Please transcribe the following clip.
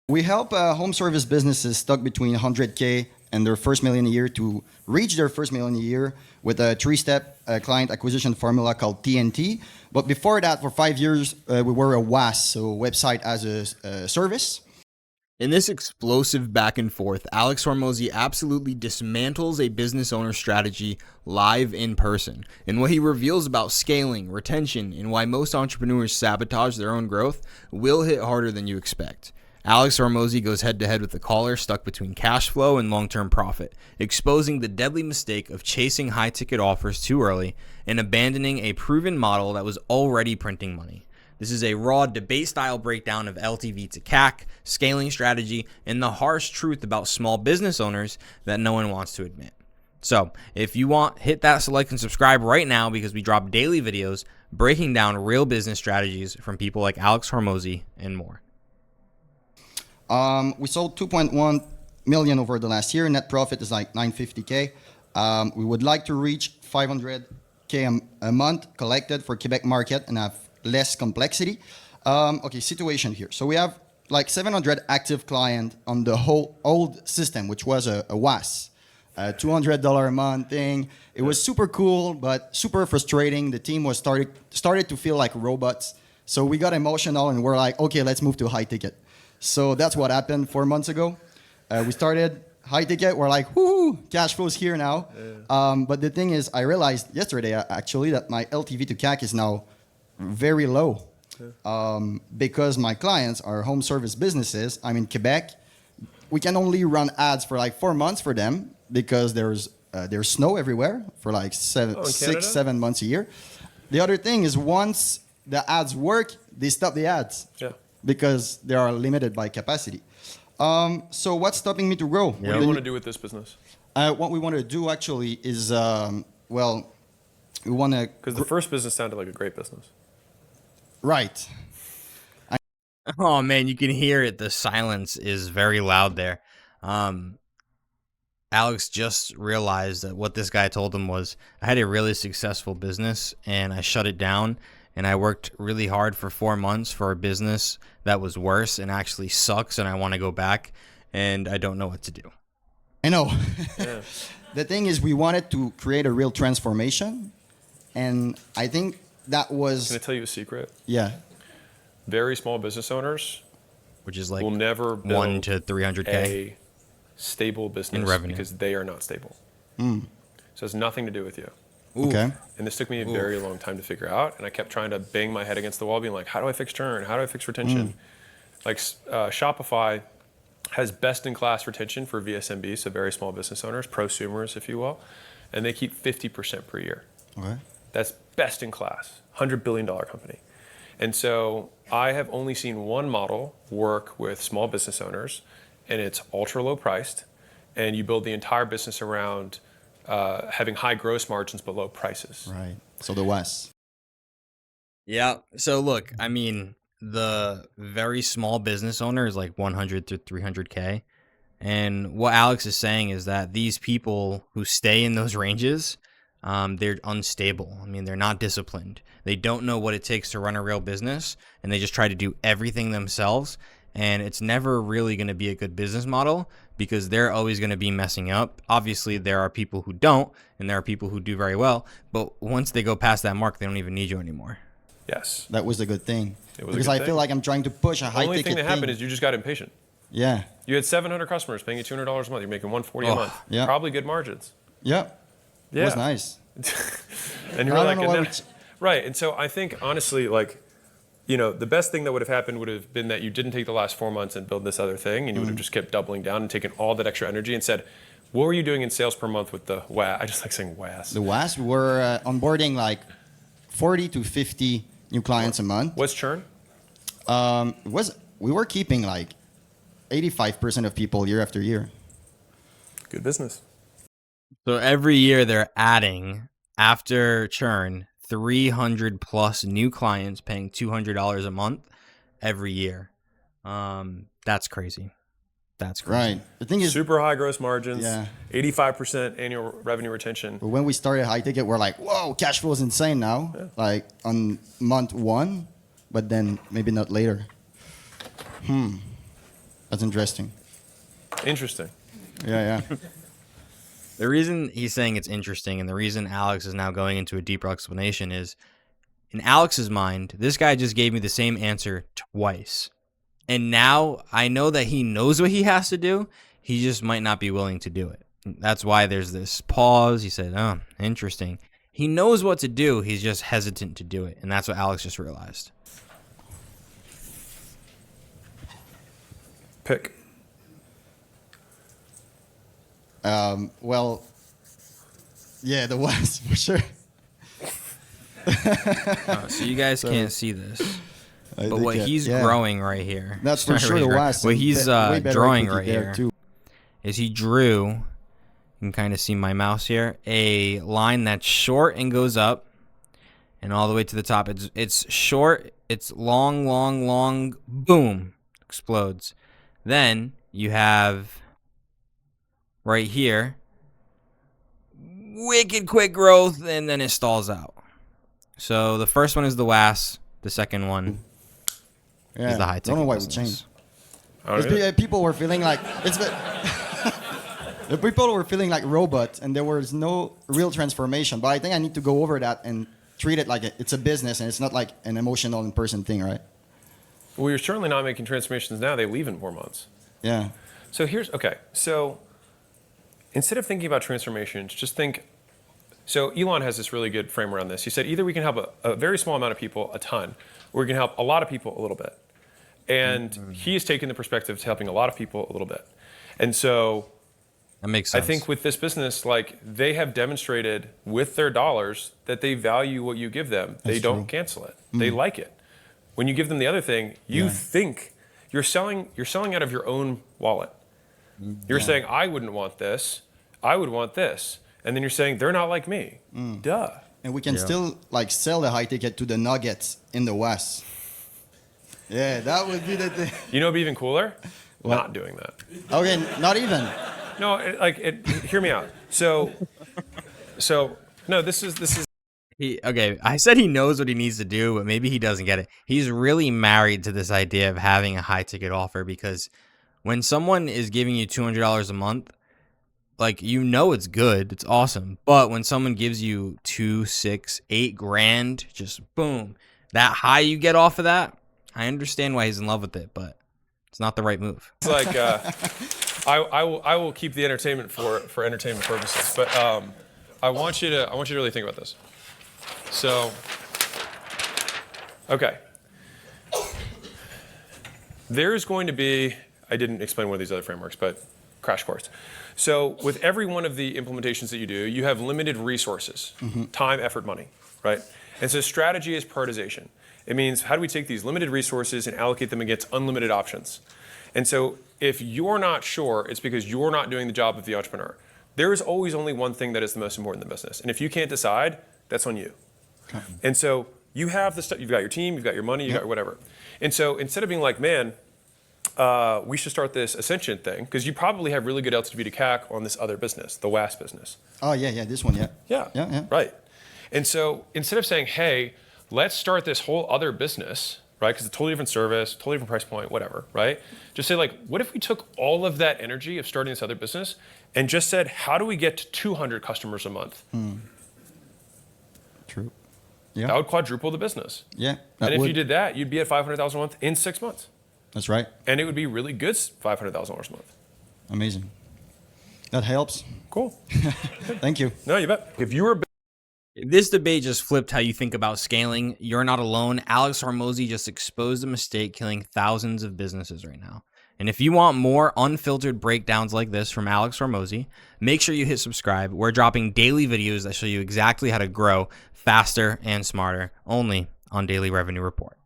We help home service businesses stuck between 100K and their first million a year to reach their first million a year with a three-step client acquisition formula called TNT. But before that, for 5 years, we were a WAS, so website as a service. In this explosive back and forth, Alex Hormozi absolutely dismantles a business owner strategy live in person. And what he reveals about scaling, retention, and why most entrepreneurs sabotage their own growth will hit harder than you expect. Alex Hormozi goes head-to-head with the caller stuck between cash flow and long-term profit, exposing the deadly mistake of chasing high-ticket offers too early and abandoning a proven model that was already printing money. This is a raw debate-style breakdown of LTV to CAC, scaling strategy, and the harsh truth about small business owners that no one wants to admit. So, if you want, hit that select and subscribe right now because we drop daily videos breaking down real business strategies from people like Alex Hormozi and more. We sold 2.1 million over the last year. Net profit is like 950K. We would like to reach 500K a month collected for Quebec market and have less complexity. Okay, situation here. So we have like 700 active clients on the whole old system, which was a WAS, a $200 a month thing. It was super cool, but super frustrating. The team was started to feel like robots. So we got emotional and we're like, okay, let's move to high ticket. So that's what happened 4 months ago. We started high ticket. We're like, whoo, cash flow's here now. Yeah. But the thing is, I realized yesterday actually that my LTV to CAC is now very low, because my clients are home service businesses. I'm in Quebec. We can only run ads for like 4 months for them because there's snow everywhere for like 6-7 months a year. The other thing is once the ads work, they stop the ads because they are limited by capacity. So what's stopping me to grow? What do you want to do with this business? What we want to do actually is, well, we want to... Because the first business sounded like a great business. Right. Oh man, you can hear it. The silence is very loud there. Alex just realized that what this guy told him was, I had a really successful business and I shut it down and I worked really hard for 4 months for a business that was worse and actually sucks and I want to go back and I don't know what to do. I know. Yeah. The thing is we wanted to create a real transformation and I think that was... Can I tell you a secret? Yeah. Very small business owners, Which is like will never build 1 to 300K a stable business in revenue because they are not stable. So it has nothing to do with you. Okay. And this took me a very long time to figure out. And I kept trying to bang my head against the wall being like, how do I fix churn? How do I fix retention? Like Shopify has best-in-class retention for VSMBs, so very small business owners, prosumers, if you will. And they keep 50% per year. Okay. That's best in class, $100 billion company. And so I have only seen one model work with small business owners, and it's ultra low priced, and you build the entire business around having high gross margins but low prices. Right. So the West. Yeah. So look, I mean, the very small business owner is like 100 to 300K. And what Alex is saying is that these people who stay in those ranges, they're unstable. I mean, they're not disciplined. They don't know what it takes to run a real business, and they just try to do everything themselves. And it's never really going to be a good business model because they're always going to be messing up. Obviously, there are people who don't, and there are people who do very well. But once they go past that mark, they don't even need you anymore. Yes. That was a good thing. It was because a good I thing. feel like I'm trying to push a The high only ticket thing that happened is you just got impatient. Yeah. You had 700 customers paying you $200 a month. You're making $140 a month. Yeah. Probably good margins. Yeah. Yeah. It was nice. And you I were don't like, know why and then- right. And so I think honestly, like, you know, the best thing that would have happened would have been that you didn't take the last 4 months and build this other thing, and you would have just kept doubling down and taken all that extra energy and said, what were you doing in sales per month with the WAS? I just like saying WAS. The West, we were onboarding like 40 to 50 new clients a month. What's churn? We were keeping like 85% of people year after year. Good business. So every year they're adding, after churn, 300 plus new clients paying $200 a month every year. That's crazy. That's crazy. Right. The thing is, Super high gross margins, Yeah. 85% annual revenue retention. when we started high ticket, we're like, whoa, cash flow is insane now. Yeah. Like on month 1, but then maybe not later. That's interesting. Interesting. Yeah, yeah. The reason he's saying it's interesting and the reason Alex is now going into a deeper explanation is, in Alex's mind, this guy just gave me the same answer twice. And now I know that he knows what he has to do. He just might not be willing to do it. That's why there's this pause. He said, oh, interesting. He knows what to do. He's just hesitant to do it. And that's what Alex just realized. Pick. Well, yeah, the West for sure. So you guys can't see this. I But think, what he's growing right here. That's for Not sure really the growing. West. What and he's way better drawing equity right there, here too. is he drew, you can kind of see my mouse here, a line that's short and goes up and all the way to the top. It's short, it's long, long, long, boom, explodes. Then you have right here, wicked quick growth, and then it stalls out. So the first one is the WAS, the second one Yeah, is the high ticket don't know why we business. changed. Oh, It's really? people were feeling like the people were feeling like robots, and there was no real transformation. But I think I need to go over that and treat it like it's a business, and it's not like an emotional in-person thing, right? Well, you're certainly not making transformations now. They leave in 4 months. Yeah. So So instead of thinking about transformations, just think. So Elon has this really good frame around this. He said either we can help a very small amount of people a ton, or we can help a lot of people a little bit. And he is taking the perspective to helping a lot of people a little bit. And so That makes sense. I think with this business, like they have demonstrated with their dollars that they value what you give them. They don't cancel it. They like it. When you give them the other thing, you think you're selling out of your own wallet. You're saying, I wouldn't want this. I would want this. And then you're saying, they're not like me. Duh. And we can still like sell the high ticket to the Nuggets in the West. Yeah, that would be the thing. You know what'd be even cooler? What? Not doing that. Okay, not even. No, hear me out. So no, this is Okay, I said he knows what he needs to do, but maybe he doesn't get it. He's really married to this idea of having a high ticket offer, because when someone is giving you $200 a month, like, you know it's good, it's awesome. But when someone gives you 2, 6, 8 grand, just boom, that high you get off of that, I understand why he's in love with it, but it's not the right move. It's like I will keep the entertainment for entertainment purposes, but I want you to really think about this. So, okay, there's going to be, I didn't explain one of these other frameworks, but crash course. So with every one of the implementations that you do, you have limited resources, time, effort, money, right? And so strategy is prioritization. It means how do we take these limited resources and allocate them against unlimited options? And so if you're not sure, it's because you're not doing the job of the entrepreneur. There is always only one thing that is the most important in the business. And if you can't decide, that's on you. Okay. And so you have the stuff, you've got your team, you've got your money, you've got whatever. And so instead of being like, man, we should start this Ascension thing, because you probably have really good LTV to CAC on this other business, the WAS business. Oh, yeah, this one, yeah. Yeah. Right. And so instead of saying, hey, let's start this whole other business, right? Because it's a totally different service, totally different price point, whatever, right? Just say, like, what if we took all of that energy of starting this other business and just said, how do we get to 200 customers a month? True. Yeah. That would quadruple the business. Yeah. And if you did that, you'd be at 500,000 a month in 6 months. That's right. And it would be really good $500,000 a month. Amazing. That helps. Cool. Thank you. No, you bet. If you were This debate just flipped how you think about scaling. You're not alone. Alex Hormozi just exposed a mistake killing thousands of businesses right now. And if you want more unfiltered breakdowns like this from Alex Hormozi, make sure you hit subscribe. We're dropping daily videos that show you exactly how to grow faster and smarter, only on Daily Revenue Report.